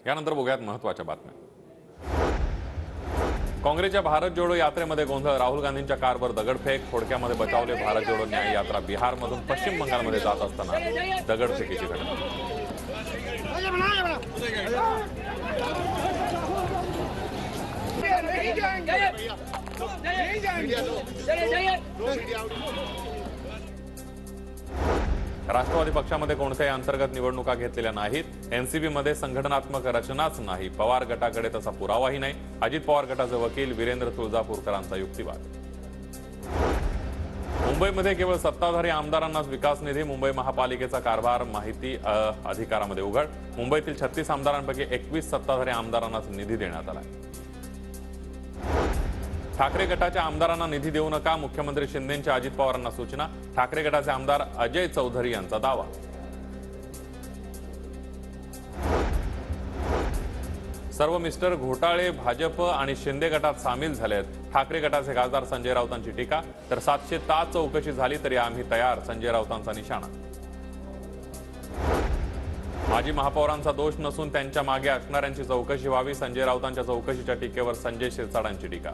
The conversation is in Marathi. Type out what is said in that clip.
यानंतर बघूयात महत्त्वाच्या बातम्या। काँग्रेसच्या भारत जोडो यात्रेमध्ये गोंधळ, राहुल गांधींच्या कारवर दगडफेक, थोडक्यामध्ये बचावले भारत जोडो न्याय यात्रा बिहारमधून पश्चिम बंगालमध्ये जात असताना दगडफेकीची घटना। राष्ट्रवादी पक्षामध्ये कोणत्याही अंतर्गत निवडणुका घेतलेल्या नाहीत। एनसीबी मध्ये संघटनात्मक रचनाच नाही, पवार गटाकडे तसा पुरावाही नाही। अजित पवार गटाचे वकील वीरेंद्र तुळजापूरकरांचा युक्तिवाद। मुंबईमध्ये केवळ सत्ताधारी आमदारांनाच विकास निधी, मुंबई महापालिकेचा कारभार माहिती अधिकारामध्ये उघड। मुंबईतील 36 आमदारांपैकी 21 सत्ताधारी आमदारांनाच निधी देण्यात आला। ठाकरे गटाच्या आमदारांना निधी देऊ नका, मुख्यमंत्री शिंदेंच्या अजित पवारांना सूचना। ठाकरे गटाचे आमदार अजय चौधरी यांचा दावा। सर्व मिस्टर घोटाळे भाजप आणि शिंदे गटात सामील झालेत। ठाकरे गटाचे खासदार संजय राऊतांची टीका, तर 700 तास चौकशी झाली तरी आम्ही तयार, संजय राऊतांचा निशाणा। माजी महापौरांचा दोष नसून त्यांच्या मागे असणाऱ्यांची चौकशी व्हावी, संजय राऊतांच्या चौकशीच्या टीकेवर संजय शिरसाटांची टीका।